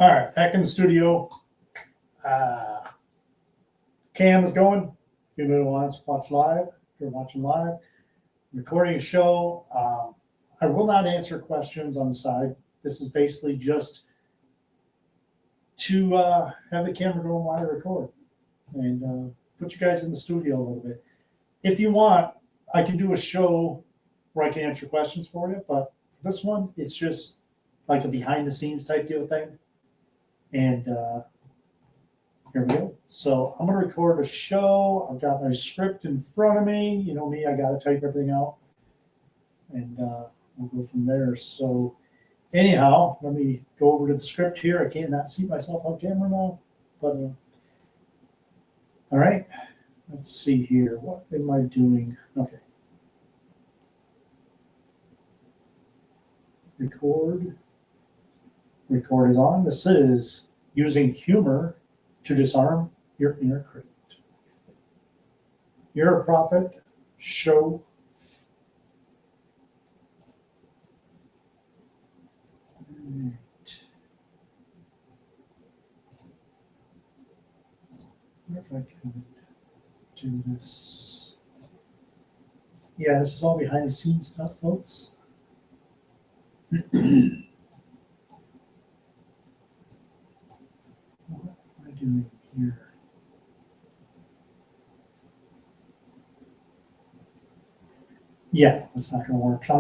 All right, back in the studio. Cam is going. If anybody wants to watch live, if you're watching live, recording a show. I will not answer questions on the side. This is basically just to have the camera going while I record and put you guys in the studio a little bit. If you want, I can do a show where I can answer questions for you, but for this one, it's just like a behind the scenes type deal thing. And here we go. So I'm going to record a show. I've got my script in front of me. You know me, I got to type everything out. And we'll go from there. So anyhow, let me go over to the script here. I can't not see myself on camera now. But all right. Let's see here. What am I doing? Okay. Record. Record is on. This is using humor to disarm your inner critic. You're a prophet. Show. Right. I wonder if I can do this. Yeah, this is all behind the scenes stuff, folks. What am I doing here? Yeah, that's not going to work. I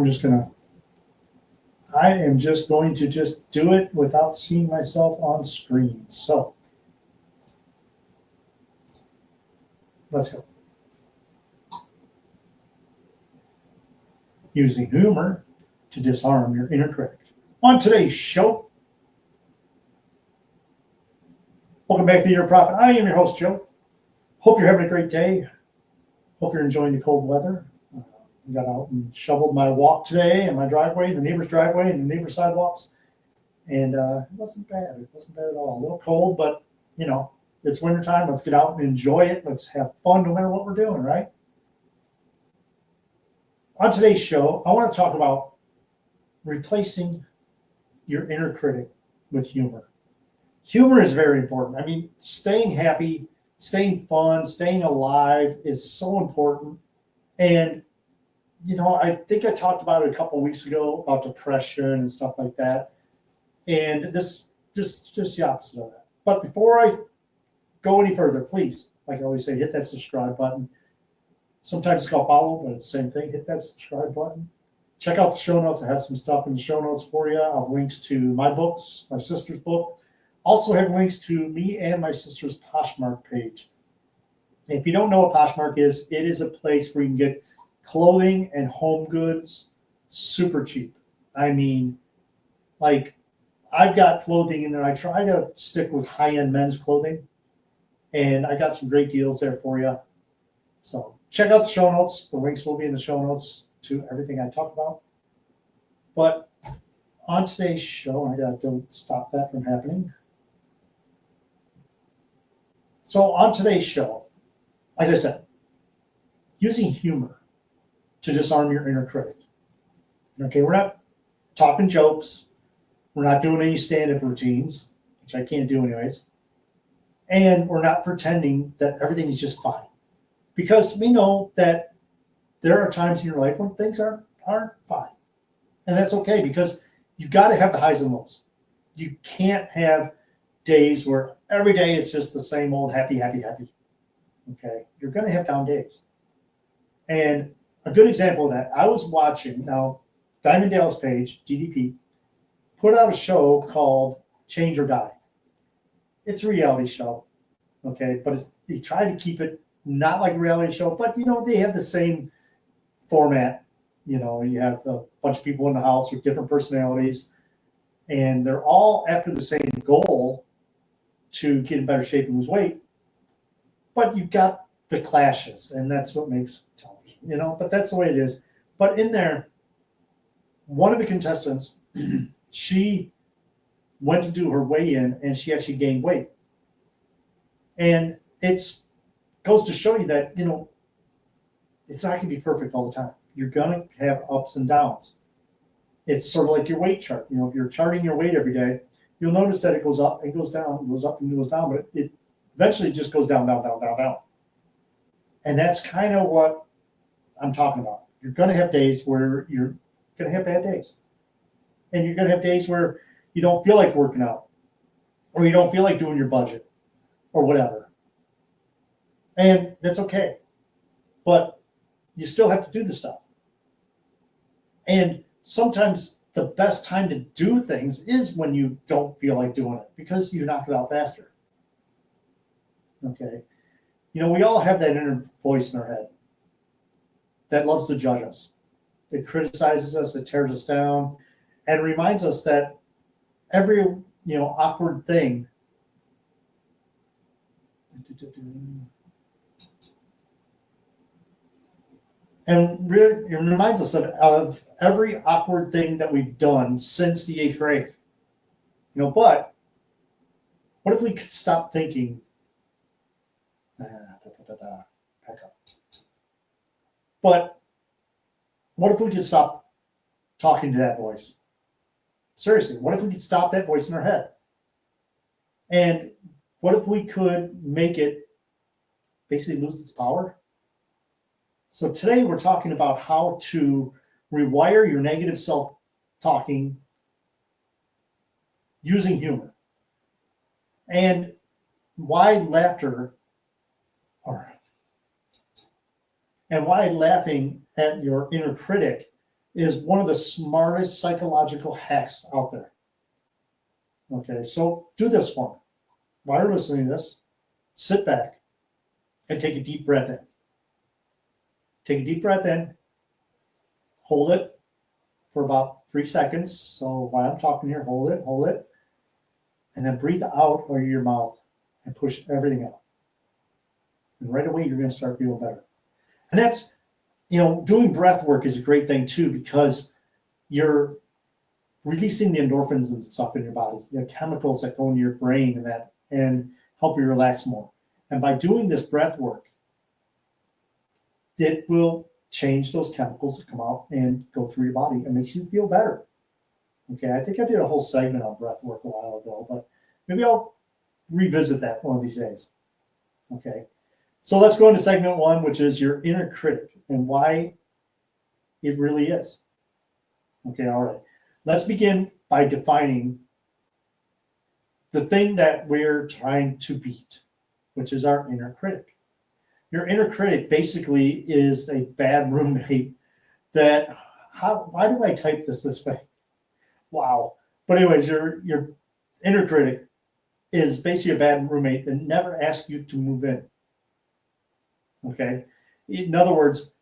am just going to just do it without seeing myself on screen. So let's go. Using humor to disarm your inner critic. On today's show, welcome back to Your Prophet. I am your host, Joe. Hope you're having a great day. Hope you're enjoying the cold weather. I got out and shoveled my walk today and my driveway, the neighbor's driveway and the neighbor's sidewalks. And it wasn't bad. It wasn't bad at all. A little cold, but, you know, it's wintertime. Let's get out and enjoy it. Let's have fun no matter what we're doing, right? On today's show, I want to talk about replacing your inner critic with humor. Humor is very important. I mean, staying happy, staying fun, staying alive is so important. And, you know, I think I talked about it a couple of weeks ago about depression and stuff like that. And this just the opposite of that. But before I go any further, please, like I always say, hit that subscribe button. Sometimes it's called follow, but it's the same thing. Hit that subscribe button. Check out the show notes. I have some stuff in the show notes for you. I have links to my books, my sister's book. Also have links to me and my sister's Poshmark page. If you don't know what Poshmark is, it is a place where you can get clothing and home goods super cheap. I mean, like, I've got clothing in there. I try to stick with high-end men's clothing, and I got some great deals there for you. So check out the show notes. The links will be in the show notes to everything I talk about. But on today's show, I got to stop that from happening. So on today's show, like I said, using humor to disarm your inner critic. Okay, we're not talking jokes. We're not doing any stand-up routines, which I can't do anyways. And we're not pretending that everything is just fine. Because we know that there are times in your life when things aren't fine. And that's okay, because you got to have the highs and lows. You can't have days where every day it's just the same old happy, happy, happy. Okay, you're going to have down days. And a good example of that, I was watching, now, Diamond Dallas Page, DDP, put out a show called Change or Die. It's a reality show, okay, but they try to keep it not like a reality show, but, you know, they have the same format. You know, you have a bunch of people in the house with different personalities, and they're all after the same goal to get in better shape and lose weight. But you've got the clashes, and that's what makes television, you know, but that's the way it is. But in there, one of the contestants, she went to do her weigh-in, and she actually gained weight. And it's goes to show you that, you know, it's not going to be perfect all the time. You're going to have ups and downs. It's sort of like your weight chart. You know, if you're charting your weight every day, you'll notice that it goes up and goes down, goes up and goes down, but it eventually just goes down, down, down, down, down. And that's kind of what I'm talking about. You're going to have days where you're going to have bad days. And you're going to have days where you don't feel like working out, or you don't feel like doing your budget, or whatever. And that's okay. But you still have to do the stuff. And sometimes the best time to do things is when you don't feel like doing it, because you knock it out faster. Okay. We all have that inner voice in our head that loves to judge us. It criticizes us, it tears us down, and reminds us that every, awkward thing and it reminds us of every awkward thing that we've done since the 8th grade. But what if we could stop thinking, back up. But what if we could stop talking to that voice? Seriously, what if we could stop that voice in our head? And what if we could make it basically lose its power? So today we're talking about how to rewire your negative self-talking using humor. And why laughing at your inner critic is one of the smartest psychological hacks out there. Okay, so do this for me. While you're listening to this, sit back and take a deep breath in. Take a deep breath in, hold it for about 3 seconds. So while I'm talking here, hold it, and then breathe out of your mouth and push everything out. And right away, you're going to start feeling better. And that's, doing breath work is a great thing too, because you're releasing the endorphins and stuff in your body, chemicals that go into your brain and help you relax more. And by doing this breath work, it will change those chemicals that come out and go through your body. It makes you feel better. Okay, I think I did a whole segment on breath work a while ago, but maybe I'll revisit that one of these days. Okay, so let's go into segment 1, which is your inner critic and why it really is. Okay, all right. Let's begin by defining the thing that we're trying to beat, which is our inner critic. Your inner critic basically is a bad roommate that, why do I type this way? Wow. But anyways, your inner critic is basically a bad roommate that never asks you to move in. Okay? In other words,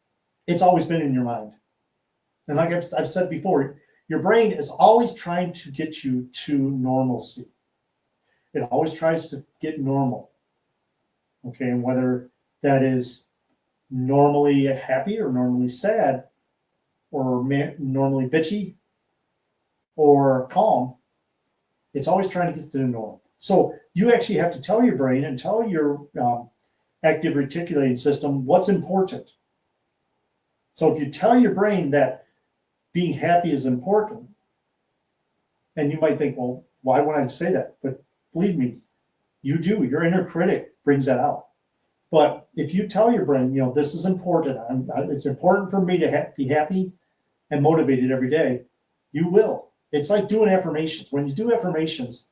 it's always been in your mind. And like I've said before, your brain is always trying to get you to normalcy. It always tries to get normal. Okay, and whether that is normally happy or normally sad or normally bitchy or calm, it's always trying to get to the norm. So you actually have to tell your brain and tell your active reticulating system what's important. So if you tell your brain that being happy is important, and you might think, well, why would I say that? But believe me, you do. Your inner critic brings that out. But if you tell your brain, this is important, it's important for me to be happy and motivated every day, you will. It's like doing affirmations. When you do affirmations,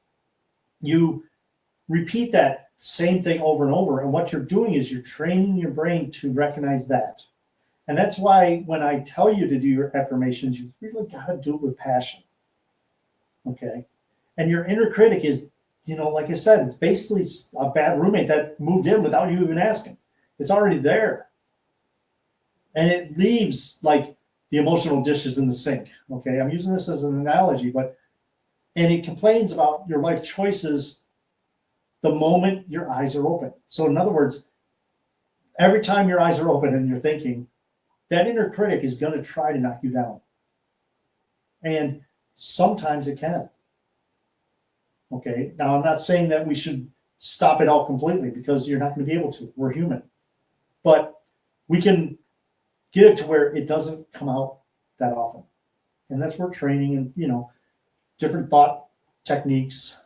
you repeat that same thing over and over. And what you're doing is you're training your brain to recognize that. And that's why when I tell you to do your affirmations, you really got to do it with passion. Okay? And your inner critic is, like I said, it's basically a bad roommate that moved in without you even asking. It's already there. And it leaves like the emotional dishes in the sink. Okay, I'm using this as an analogy, and it complains about your life choices the moment your eyes are open. So in other words, every time your eyes are open and you're thinking, that inner critic is going to try to knock you down. And sometimes it can. Okay, now I'm not saying that we should stop it all completely, because you're not going to be able to. We're human. But we can get it to where it doesn't come out that often. And that's where training and, different thought techniques.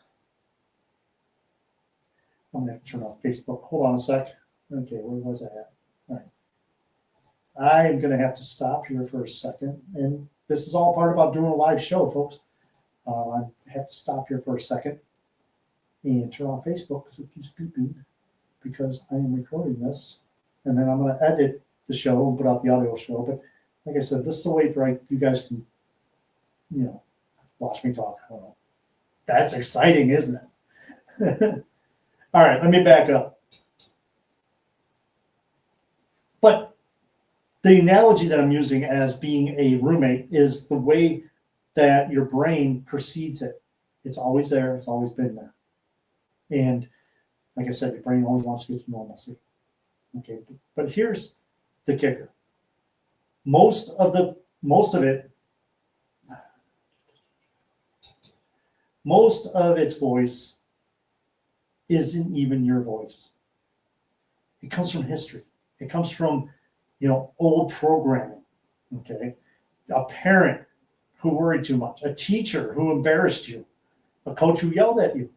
I'm gonna have to turn off Facebook. Hold on a sec. Okay, where was I at? All right. I'm gonna have to stop here for a second. And this is all part about doing a live show, folks. I have to stop here for a second and turn off Facebook because it keeps beeping because I am recording this. And then I'm gonna edit the show and put out the audio show. But like I said, this is a way for you guys can, watch me talk. I don't know. That's exciting, isn't it? All right, let me back up. But the analogy that I'm using as being a roommate is the way that your brain perceives it. It's always there. It's always been there. And like I said, your brain always wants to get to normalcy. Okay, but here's the kicker. Most of its voice isn't even your voice. It comes from history. It comes from, old programming. Okay, a parent who worried too much, a teacher who embarrassed you, a coach who yelled at you,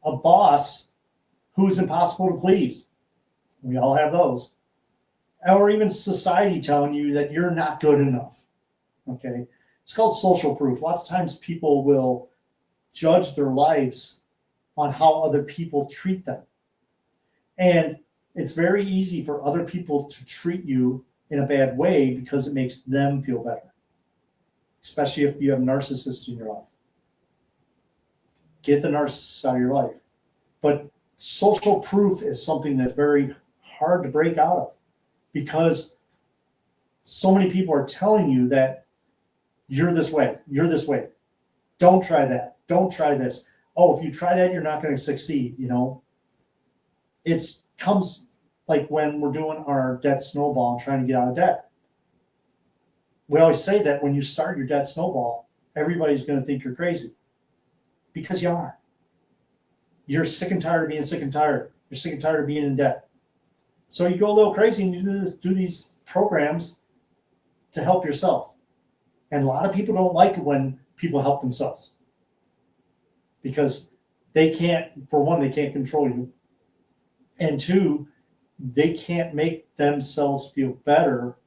a boss who's impossible to please. We all have those. Or even society telling you that you're not good enough. Okay, it's called social proof. Lots of times people will judge their lives on how other people treat them. And it's very easy for other people to treat you in a bad way because it makes them feel better, especially if you have narcissists in your life. Get the narcissists out of your life. But social proof is something that's very hard to break out of because so many people are telling you that you're this way, Don't try that. Don't try this. Oh, if you try that, you're not going to succeed. It comes like when we're doing our debt snowball and trying to get out of debt. We always say that when you start your debt snowball, everybody's going to think you're crazy because you are. You're sick and tired of being sick and tired. You're sick and tired of being in debt. So you go a little crazy and you do these programs to help yourself. And a lot of people don't like it when people help themselves because they can't, for one, they can't control you. And two, they can't make themselves feel better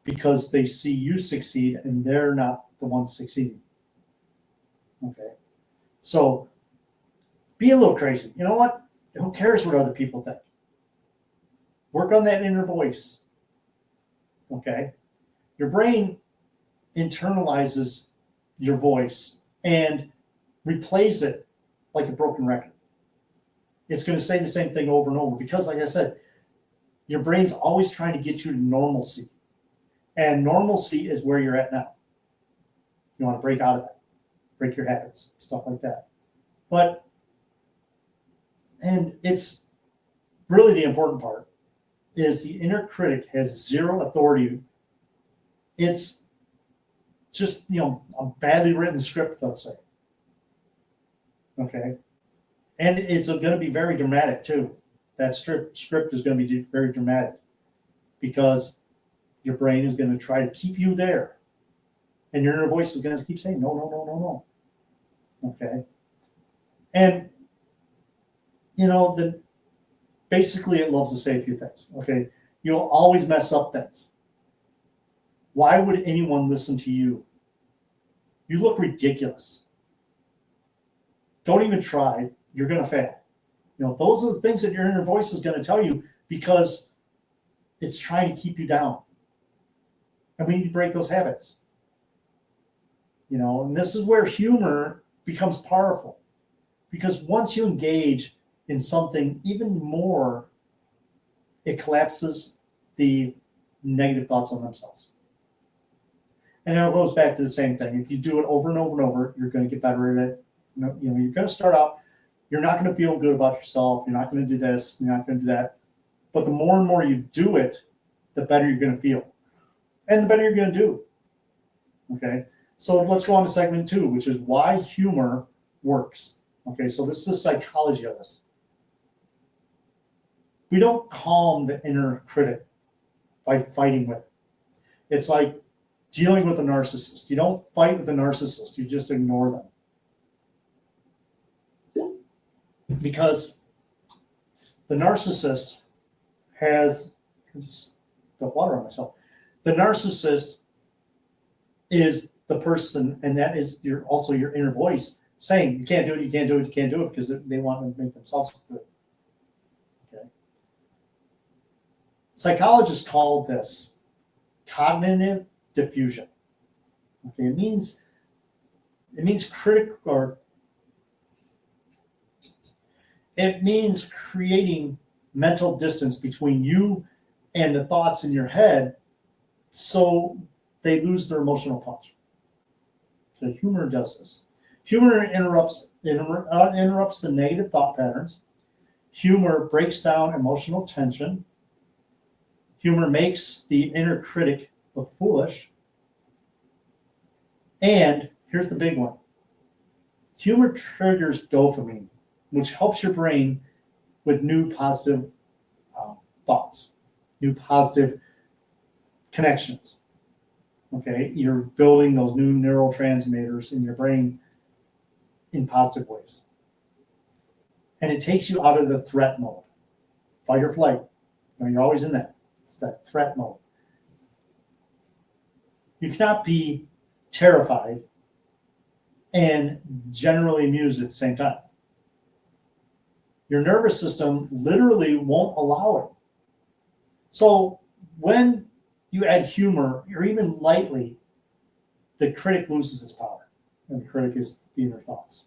because they see you succeed and they're not the ones succeeding. Okay. So be a little crazy. You know what? Who cares what other people think? Work on that inner voice. Okay. Your brain internalizes your voice and replays it like a broken record. It's going to say the same thing over and over because, like I said, your brain's always trying to get you to normalcy. And normalcy is where you're at now. You want to break out of that, break your habits, stuff like that. And it's really the important part is the inner critic has zero authority. It's just, a badly written script, let's say. Okay. And it's going to be very dramatic too. That script is going to be very dramatic because your brain is going to try to keep you there. And your inner voice is going to keep saying, no, no, no, no, no. Okay. And, then basically it loves to say a few things. Okay. You'll always mess up things. Why would anyone listen to you? You look ridiculous. Don't even try. You're going to fail. Those are the things that your inner voice is going to tell you because it's trying to keep you down. And we need to break those habits. And this is where humor becomes powerful because once you engage in something even more, it collapses the negative thoughts on themselves. And it goes back to the same thing. If you do it over and over and over, you're going to get better at it. You're going to start out, you're not going to feel good about yourself. You're not going to do this. You're not going to do that. But the more and more you do it, the better you're going to feel. And the better you're going to do. Okay. So let's go on to segment 2, which is why humor works. Okay. So this is the psychology of this. We don't calm the inner critic by fighting with it. It's like dealing with a narcissist. You don't fight with a narcissist. You just ignore them. Because the narcissist has, I just spilled water on myself. The narcissist is the person, and that is also your inner voice saying, you can't do it, you can't do it, you can't do it, because they want to make themselves good. Okay. Psychologists call this cognitive defusion. Okay, it means it means creating mental distance between you and the thoughts in your head, so they lose their emotional punch. So humor does this. Humor interrupts the negative thought patterns. Humor breaks down emotional tension. Humor makes the inner critic look foolish. And here's the big one. Humor triggers dopamine, which helps your brain with new positive thoughts, new positive connections. Okay, you're building those new neurotransmitters in your brain in positive ways. And it takes you out of the threat mode, fight or flight. You're always in that. It's that threat mode. You cannot be terrified and generally amused at the same time. Your nervous system literally won't allow it. So when you add humor, or even lightly, the critic loses its power. And the critic is the inner thoughts.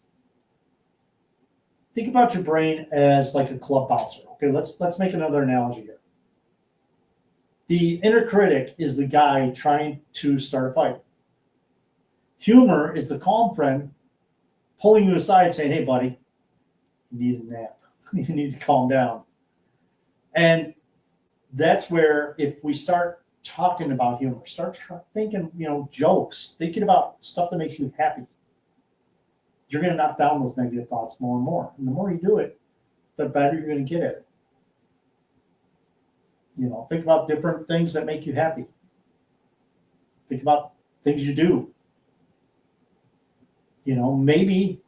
Think about your brain as like a club bouncer. Okay, let's make another analogy here. The inner critic is the guy trying to start a fight. Humor is the calm friend pulling you aside saying, hey, buddy, you need a nap. You need to calm down. And that's where, if we start talking about humor, start thinking, jokes, thinking about stuff that makes you happy, you're going to knock down those negative thoughts more and more. And the more you do it, the better you're going to get at it. Think about different things that make you happy. Think about things you do. Maybe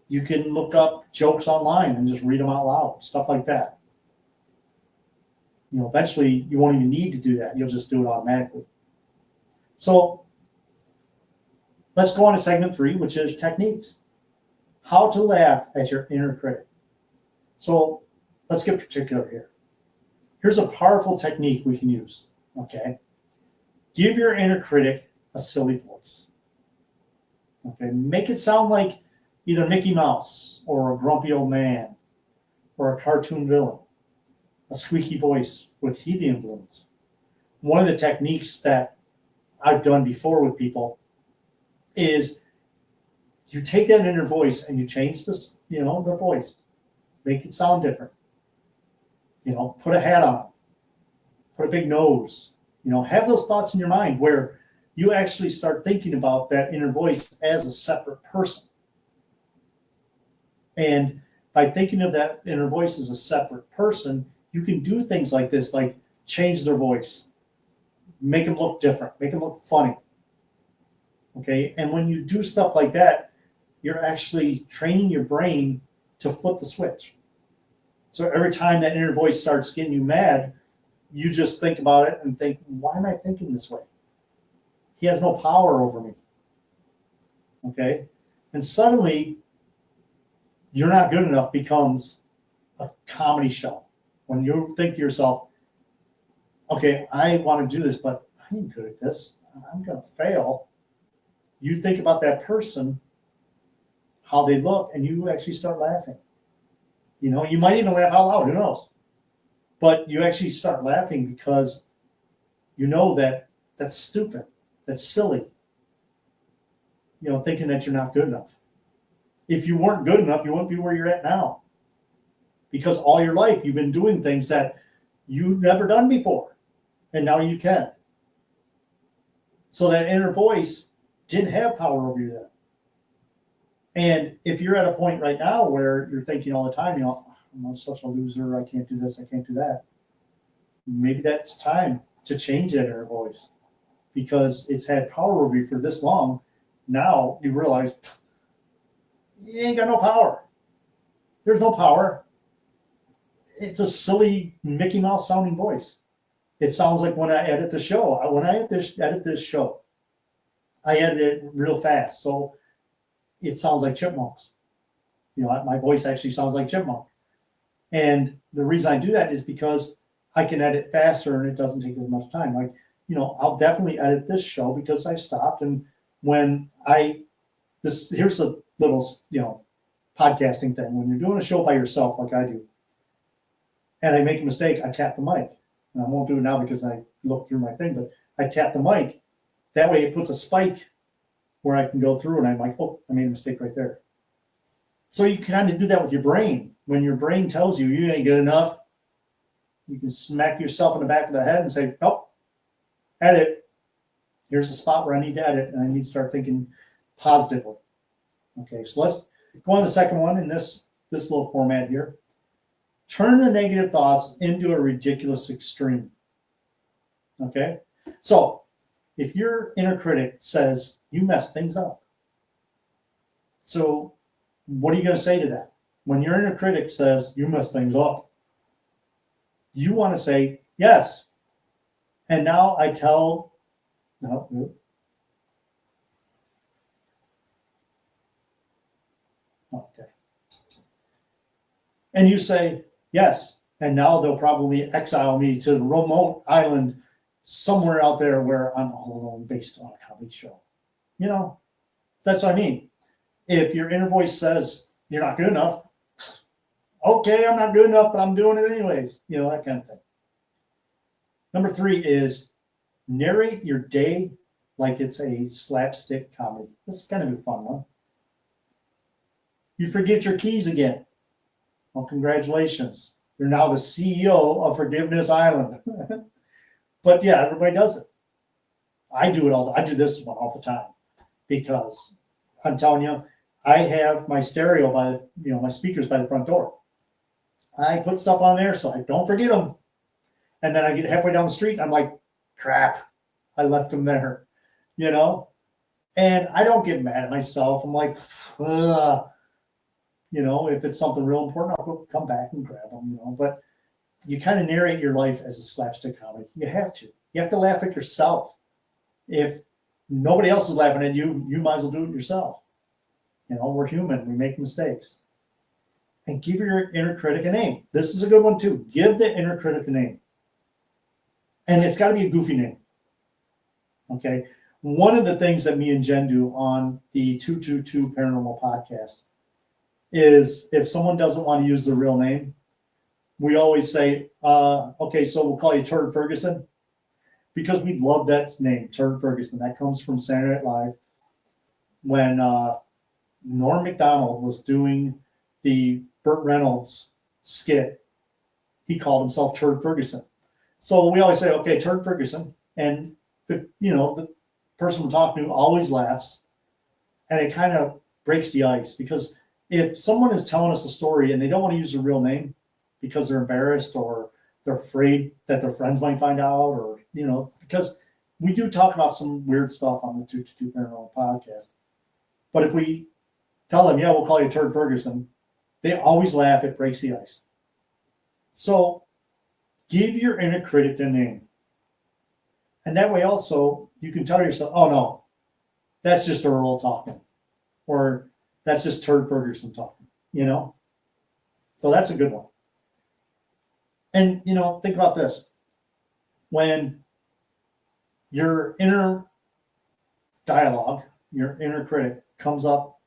you can look up jokes online and just read them out loud, stuff like that. Eventually you won't even need to do that. You'll just do it automatically. So let's go on to segment 3, which is techniques. How to laugh at your inner critic. So let's get particular here. Here's a powerful technique we can use, okay? Give your inner critic a silly voice. Okay, make it sound like either Mickey Mouse or a grumpy old man or a cartoon villain, a squeaky voice with helium balloons. One of the techniques that I've done before with people is you take that inner voice and you change this, the voice, make it sound different. Put a hat on, put a big nose, have those thoughts in your mind where you actually start thinking about that inner voice as a separate person. And by thinking of that inner voice as a separate person, you can do things like this, like change their voice, make them look different, make them look funny. Okay, and when you do stuff like that, you're actually training your brain to flip the switch. So every time that inner voice starts getting you mad, you just think about it and think, why am I thinking this way? He has no power over me. Okay? And suddenly, you're not good enough becomes a comedy show. When you think to yourself, okay, I want to do this, but I ain't good at this. I'm going to fail. You think about that person, how they look, and you actually start laughing. You might even laugh out loud, who knows? But you actually start laughing because you know that that's stupid, that's silly. Thinking that you're not good enough. If you weren't good enough, you wouldn't be where you're at now. Because all your life you've been doing things that you've never done before, and now you can. So that inner voice didn't have power over you then. And if you're at a point right now where you're thinking all the time, I'm such a loser, I can't do this, I can't do that. Maybe that's time to change that inner voice because it's had power over you for this long. Now you realize you ain't got no power. There's no power. It's a silly Mickey Mouse sounding voice. It sounds like when I edit the show. When I edit this show, I edit it real fast, so it sounds like chipmunks. My voice actually sounds like chipmunk. And the reason I do that is because I can edit faster and it doesn't take as much time. Like, I'll definitely edit this show because I stopped. And when here's a little, podcasting thing. When you're doing a show by yourself, like I do, and I make a mistake, I tap the mic. And I won't do it now because I look through my thing, but I tap the mic. That way it puts a spike where I can go through and I'm like, oh, I made a mistake right there. So you kind of do that with your brain. When your brain tells you you ain't good enough, you can smack yourself in the back of the head and say, nope, edit. Here's the spot where I need to edit and I need to start thinking positively. Okay, so let's go on to the second one in this little format here. Turn the negative thoughts into a ridiculous extreme. Okay, so if your inner critic says you mess things up, so what are you going to say to that? When your inner critic says you mess things up, you want to say, yes. And now I tell, no. Okay. And you say, yes. And now they'll probably exile me to the remote island somewhere out there where I'm all alone based on a comedy show. That's what I mean. If your inner voice says you're not good enough, okay, I'm not good enough, but I'm doing it anyways. That kind of thing. Number 3 is narrate your day like it's a slapstick comedy. This is kind of a fun one. You forget your keys again. Well, congratulations. You're now the CEO of Forgiveness Island. But yeah, everybody does it. I do it I do this one all the time because I'm telling you, I have my stereo by, my speakers by the front door. I put stuff on there so I don't forget them. And then I get halfway down the street and I'm like, crap, I left them there, And I don't get mad at myself. I'm like, ugh. If it's something real important, I'll go come back and grab them, But you kind of narrate your life as a slapstick comedy. You have to. You have to laugh at yourself. If nobody else is laughing at you, you might as well do it yourself. We're human. We make mistakes. And give your inner critic a name. This is a good one too. Give the inner critic a name. And it's got to be a goofy name. Okay. One of the things that me and Jen do on the 222 Paranormal podcast is if someone doesn't want to use their real name, we always say, okay, so we'll call you Turd Ferguson. Because we love that name, Turd Ferguson. That comes from Saturday Night Live. When Norm Macdonald was doing the Burt Reynolds skit, he called himself Turd Ferguson. So we always say, okay, Turd Ferguson. And, the person we're talking to always laughs. And it kind of breaks the ice. Because if someone is telling us a story and they don't want to use their real name because they're embarrassed or they're afraid that their friends might find out or, because we do talk about some weird stuff on the 222 Paranormal podcast. But if we tell them, yeah, we'll call you Turd Ferguson, they always laugh. It breaks the ice. So give your inner critic a name. And that way also you can tell yourself, oh no, that's just Earl talking. Or that's just Turd Ferguson talking, So that's a good one. And, think about this. When your inner dialogue, your inner critic comes up,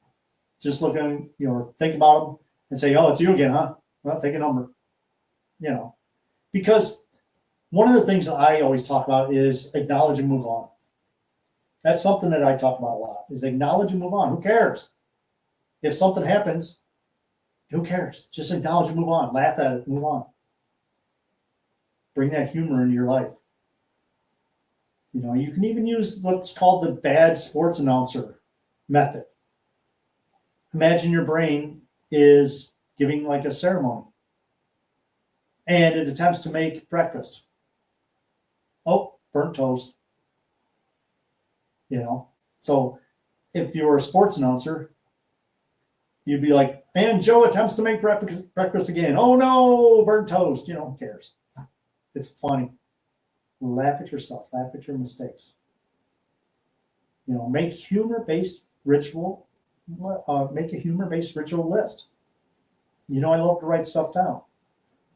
just looking, think about them and say, oh, it's you again, huh? Well, take a number, Because one of the things that I always talk about is acknowledge and move on. That's something that I talk about a lot, is acknowledge and move on. Who cares? If something happens, who cares? Just acknowledge and move on. Laugh at it, move on. Bring that humor into your life. You can even use what's called the bad sports announcer method. Imagine your brain is giving like a ceremony and it attempts to make breakfast. Oh, burnt toast. So if you're a sports announcer, You'd be like, and Joe attempts to make breakfast again. Oh no, burnt toast. Who cares? It's funny. Laugh at yourself. Laugh at your mistakes. Make humor-based ritual. Make a humor-based ritual list. I love to write stuff down.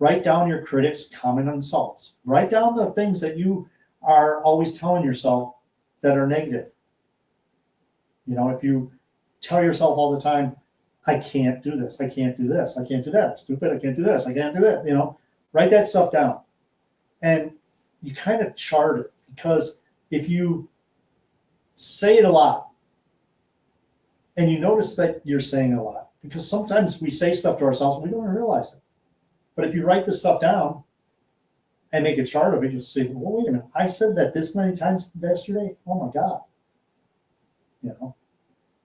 Write down your critics' common insults. Write down the things that you are always telling yourself that are negative. If you tell yourself all the time, I can't do this, I can't do this, I can't do that, I'm stupid, I can't do this, I can't do that, write that stuff down. And you kind of chart it, because if you say it a lot, and you notice that you're saying it a lot, because sometimes we say stuff to ourselves and we don't realize it. But if you write this stuff down and make a chart of it, you'll see, well, wait a minute, I said that this many times yesterday? Oh my God.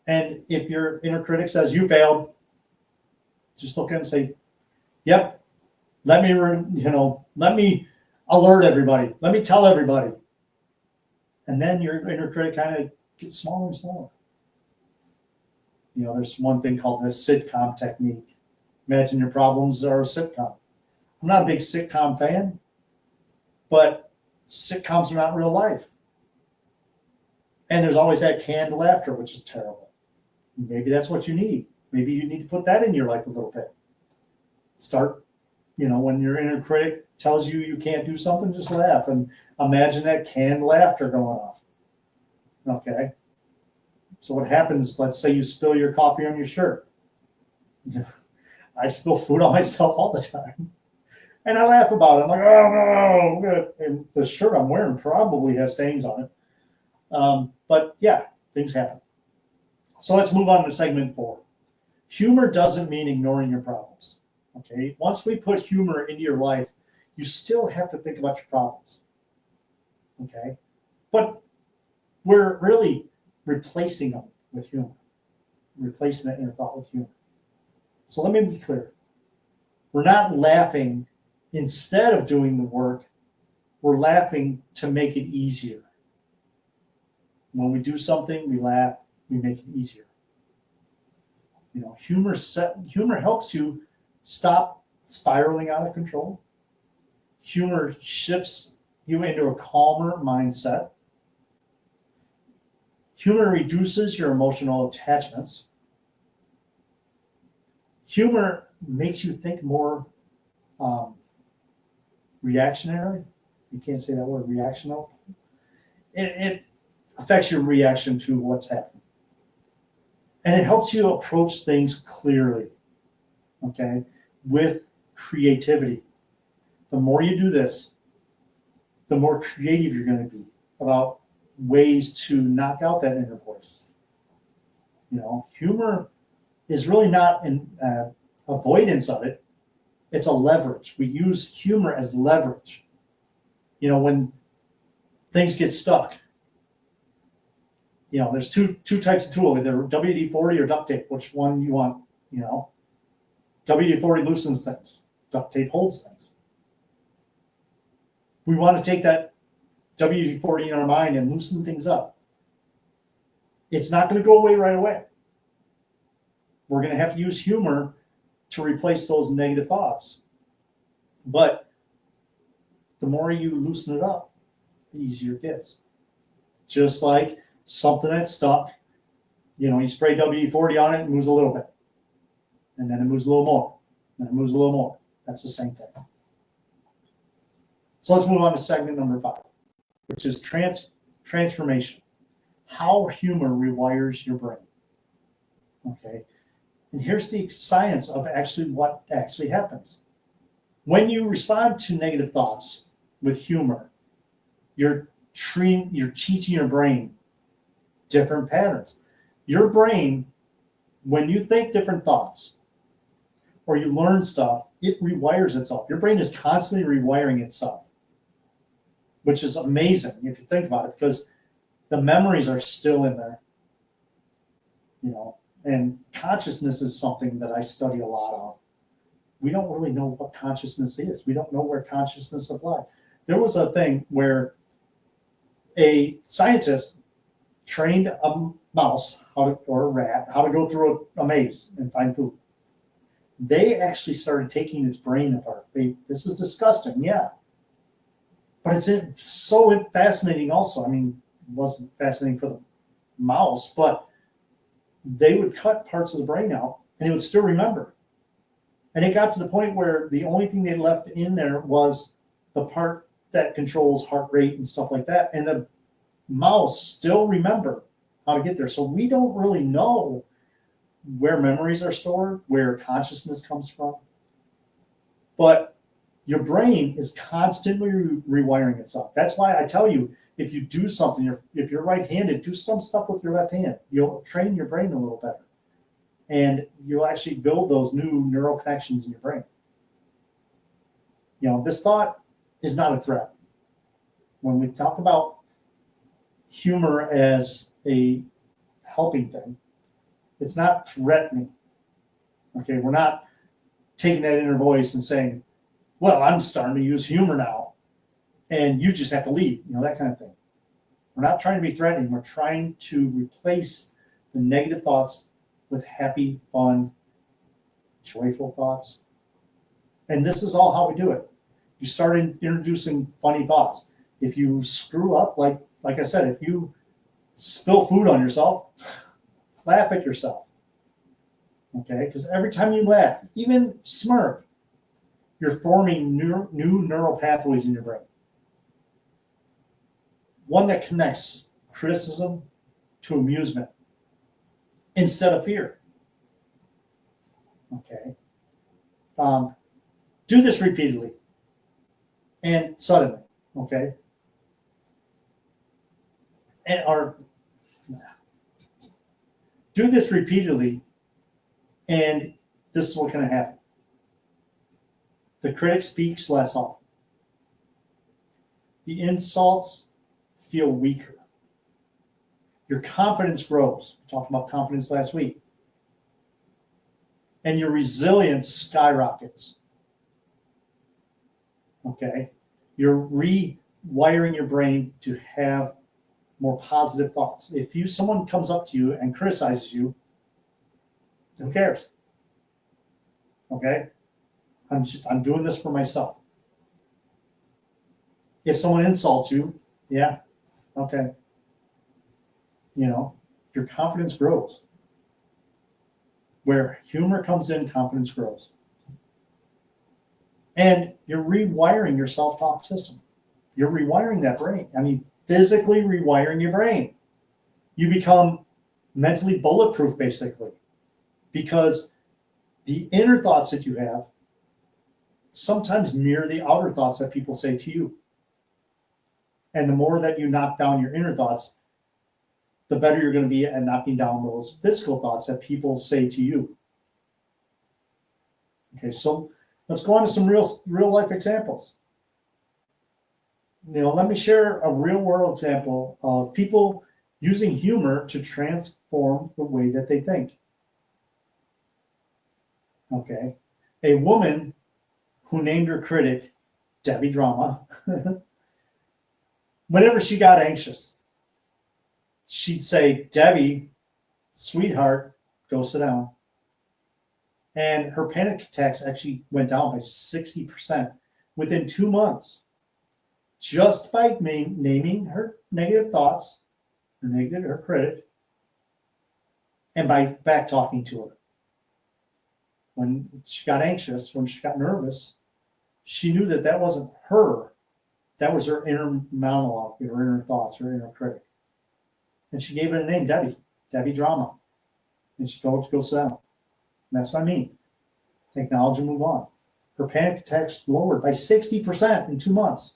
And if your inner critic says you failed, just look at it and say, yep, let me alert everybody. Let me tell everybody. And then your inner critic kind of gets smaller and smaller. There's one thing called the sitcom technique. Imagine your problems are a sitcom. I'm not a big sitcom fan, but sitcoms are not real life. And there's always that canned laughter, which is terrible. Maybe that's what you need. Maybe you need to put that in your life a little bit. Start, when your inner critic tells you you can't do something, just laugh and imagine that canned laughter going off. Okay. So what happens, let's say you spill your coffee on your shirt. I spill food on myself all the time. And I laugh about it. I'm like, oh no. And the shirt I'm wearing probably has stains on it. But yeah, things happen. So let's move on to segment 4. Humor doesn't mean ignoring your problems. Okay. Once we put humor into your life, you still have to think about your problems. Okay. But we're really replacing them with humor, replacing that inner thought with humor. So let me be clear. We're not laughing instead of doing the work. We're laughing to make it easier. When we do something, we laugh, we make it easier. Humor helps you stop spiraling out of control. Humor shifts you into a calmer mindset. Humor reduces your emotional attachments. Humor makes you think more reactionary. You can't say that word, reactional. It affects your reaction to what's happening. And it helps you approach things clearly, okay, with creativity. The more you do this, the more creative you're going to be about ways to knock out that inner voice. Humor is really not an avoidance of it. It's a leverage. We use humor as leverage. When things get stuck, there's two types of tool, either WD-40 or duct tape. Which one you want? WD-40 loosens things. Duct tape holds things. We want to take that WD-40 in our mind and loosen things up. It's not going to go away right away. We're going to have to use humor to replace those negative thoughts. But the more you loosen it up, the easier it gets. Just like something that's stuck, you spray WD-40 on it, it moves a little bit. And then it moves a little more. And it moves a little more. That's the same thing. So let's move on to segment number 5, which is transformation. How humor rewires your brain. Okay. And here's the science of what actually happens. When you respond to negative thoughts with humor, you're teaching your brain different patterns. Your brain, when you think different thoughts or you learn stuff, it rewires itself. Your brain is constantly rewiring itself, which is amazing if you think about it, because the memories are still in there. And consciousness is something that I study a lot of. We don't really know what consciousness is. We don't know where consciousness applies. There was a thing where a scientist trained a mouse or a rat, how to go through a maze and find food. They actually started taking its brain apart. This is disgusting, yeah. But it's so fascinating also. I mean, it wasn't fascinating for the mouse, but they would cut parts of the brain out and it would still remember. And it got to the point where the only thing they left in there was the part that controls heart rate and stuff like that. And the mouse still remember how to get there. So we don't really know where memories are stored, where consciousness comes from. But your brain is constantly rewiring itself. That's why I tell you, if you do something, if you're right-handed, do some stuff with your left hand. You'll train your brain a little better. And you'll actually build those new neural connections in your brain. This thought is not a threat. When we talk about humor as a helping thing, it's not threatening. Okay, we're not taking that inner voice and saying, well, I'm starting to use humor now, and you just have to leave, that kind of thing. We're not trying to be threatening. We're trying to replace the negative thoughts with happy, fun, joyful thoughts. And this is all how we do it. You start introducing funny thoughts. If you screw up, like I said, if you spill food on yourself, laugh at yourself. Okay? Because every time you laugh, even smirk, you're forming new neural pathways in your brain. One that connects criticism to amusement instead of fear. Okay. Do this repeatedly and suddenly. Okay. Do this repeatedly, and this is what can happen. The critic speaks less often. The insults feel weaker. Your confidence grows. We talked about confidence last week. And your resilience skyrockets. Okay? You're rewiring your brain to have more positive thoughts. If someone comes up to you and criticizes you, who cares? Okay? I'm doing this for myself. If someone insults you, yeah, okay. Your confidence grows. Where humor comes in, confidence grows. And you're rewiring your self-talk system. You're rewiring that brain. I mean, physically rewiring your brain. You become mentally bulletproof, basically, because the inner thoughts that you have sometimes mirror the outer thoughts that people say to you. And the more that you knock down your inner thoughts, the better you're going to be at knocking down those physical thoughts that people say to you. Okay, so let's go on to some real life examples. Let me share a real world example of people using humor to transform the way that they think. Okay, a woman who named her critic Debbie Drama, whenever she got anxious, she'd say, Debbie, sweetheart, go sit down. And her panic attacks actually went down by 60% within 2 months, just by naming her negative thoughts, her critic, and by back talking to her. When she got anxious, when she got nervous, she knew that wasn't her. That was her inner monologue, her inner thoughts, her inner critic. And she gave it a name, Debbie Drama. And she told her to go sit down. And that's what I mean. Acknowledge and move on. Her panic attacks lowered by 60% in 2 months.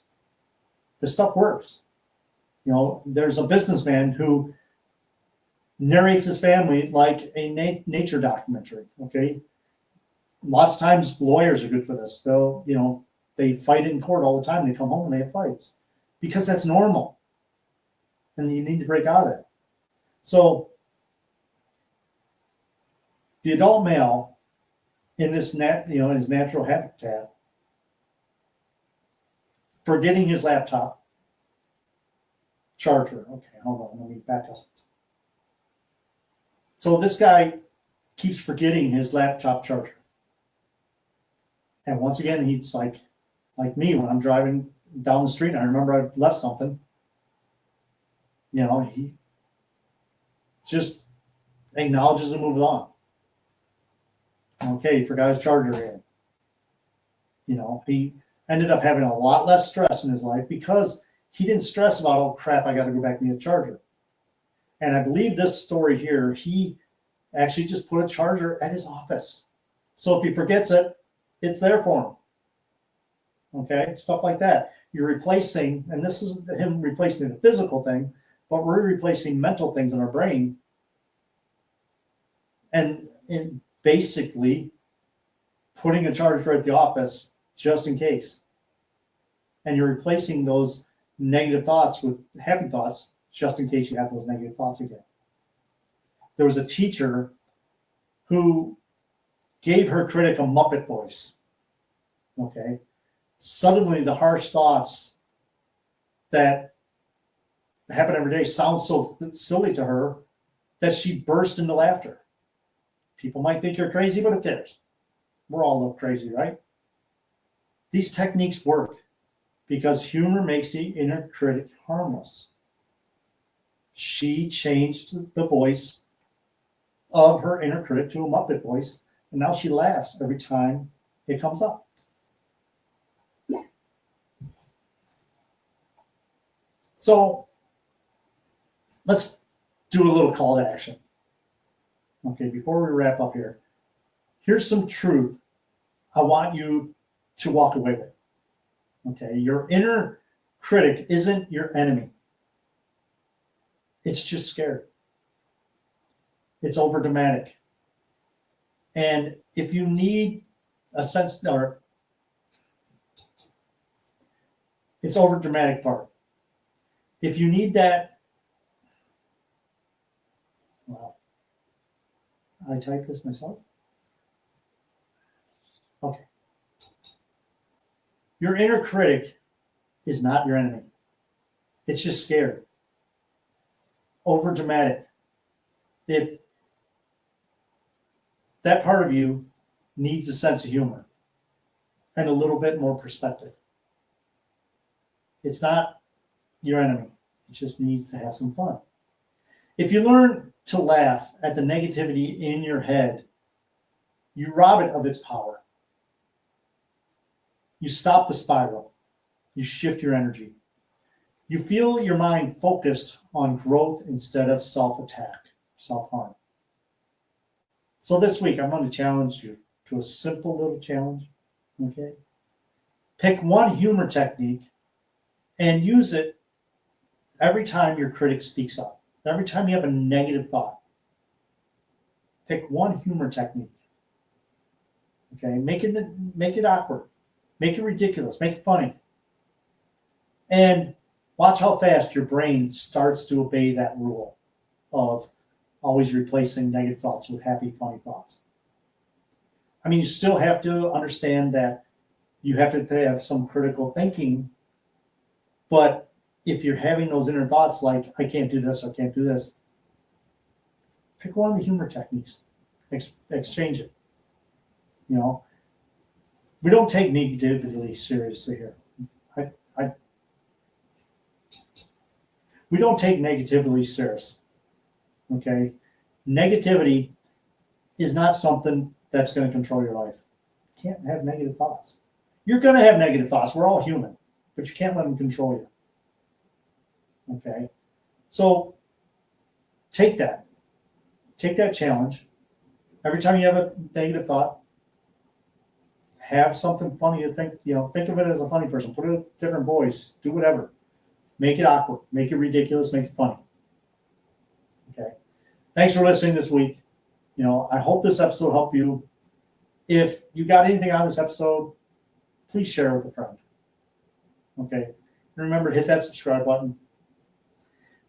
This stuff works. There's a businessman who narrates his family like a nature documentary. Okay. Lots of times lawyers are good for this. They fight in court all the time. They come home and they have fights because that's normal. And you need to break out of that. So the adult male in this in his natural habitat, forgetting his laptop charger. Okay, hold on, let me back up. So this guy keeps forgetting his laptop charger. And once again, he's like me when I'm driving down the street and I remember I left something. He just acknowledges and moves on. Okay, he forgot his charger again. He ended up having a lot less stress in his life because he didn't stress about, oh crap, I got to go back and get a charger. And I believe this story here, he actually just put a charger at his office. So if he forgets it, it's there for him. Okay, stuff like that. You're replacing, and this is him replacing the physical thing, but we're replacing mental things in our brain. And basically putting a charger at the office just in case. And you're replacing those negative thoughts with happy thoughts just in case you have those negative thoughts again. There was a teacher who gave her critic a Muppet voice. Okay. Suddenly the harsh thoughts that happen every day sound so silly to her that she burst into laughter. People might think you're crazy, but who cares? We're all a little crazy, right? These techniques work because humor makes the inner critic harmless. She changed the voice of her inner critic to a Muppet voice, and now she laughs every time it comes up. So let's do a little call to action. Okay, before we wrap up here, here's some truth I want you to walk away with. Okay, your inner critic isn't your enemy. It's just scared. It's over dramatic. And if you need a sense, or it's over dramatic part. If you need that, wow, I typed this myself. Okay. Your inner critic is not your enemy. It's just scared. Over dramatic. If that part of you needs a sense of humor and a little bit more perspective, it's not your enemy. It just needs to have some fun. If you learn to laugh at the negativity in your head, you rob it of its power. You stop the spiral. You shift your energy. You feel your mind focused on growth instead of self-attack, self-harm. So this week, I'm going to challenge you to a simple little challenge. Okay? Pick one humor technique and use it every time your critic speaks up. Every time you have a negative thought. Pick one humor technique. Okay? Make it awkward. Make it ridiculous. Make it funny. And watch how fast your brain starts to obey that rule of always replacing negative thoughts with happy, funny thoughts. I mean, you still have to understand that you have to have some critical thinking, but if you're having those inner thoughts like, I can't do this, I can't do this, pick one of the humor techniques. Exchange it. We don't take negativity seriously here. We don't take negativity serious. Okay? Negativity is not something that's going to control your life. You can't have negative thoughts. You're going to have negative thoughts. We're all human, but you can't let them control you. Okay? So take that. Take that challenge. Every time you have a negative thought, have something funny to think, think of it as a funny person. Put a different voice. Do whatever. Make it awkward. Make it ridiculous. Make it funny. Okay. Thanks for listening this week. I hope this episode helped you. If you got anything out of this episode, please share it with a friend. Okay. And remember to hit that subscribe button.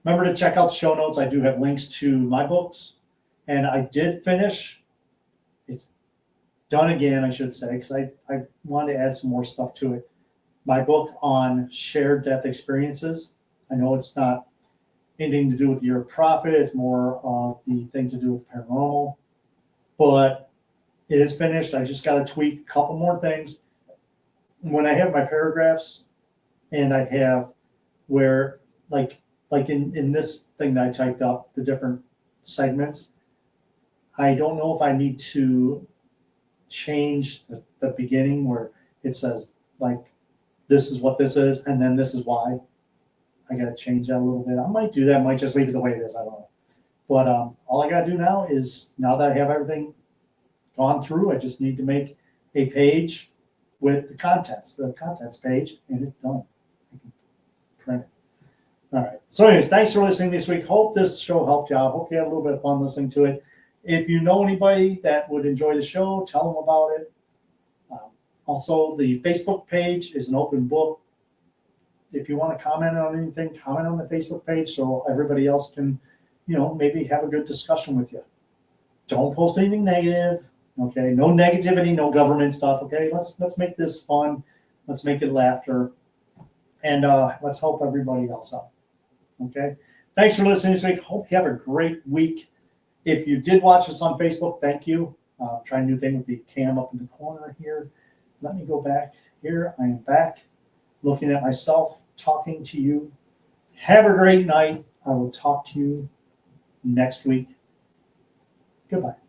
Remember to check out the show notes. I do have links to my books. And I did finish. It's done again, I should say, because I wanted to add some more stuff to it. My book on shared death experiences. I know it's not anything to do with your profit. It's more of the thing to do with paranormal. But it is finished. I just got to tweak a couple more things. When I have my paragraphs, and I have where like in this thing that I typed up, the different segments, I don't know if I need to change the beginning where it says like this is what this is and then this is why. I got to change that a little bit. I might do that. I might just leave it the way it is. I don't know. But all I got to do now is, now that I have everything gone through, I just need to make a page with the contents page, and it's done. I can print it. All right. So anyways, thanks for listening this week. Hope this show helped you out. Hope you had a little bit of fun listening to it. If you know anybody that would enjoy the show, tell them about it. Also, the Facebook page is an open book. If you want to comment on anything, comment on the Facebook page so everybody else can, maybe have a good discussion with you. Don't post anything negative. Okay, no negativity, no government stuff. Okay, let's make this fun. Let's make it laughter, and let's help everybody else out. Okay, thanks for listening this week. Hope you have a great week. If you did watch us on Facebook, thank you. Trying a new thing with the cam up in the corner here. Let me go back here. I am back, looking at myself, talking to you. Have a great night. I will talk to you next week. Goodbye.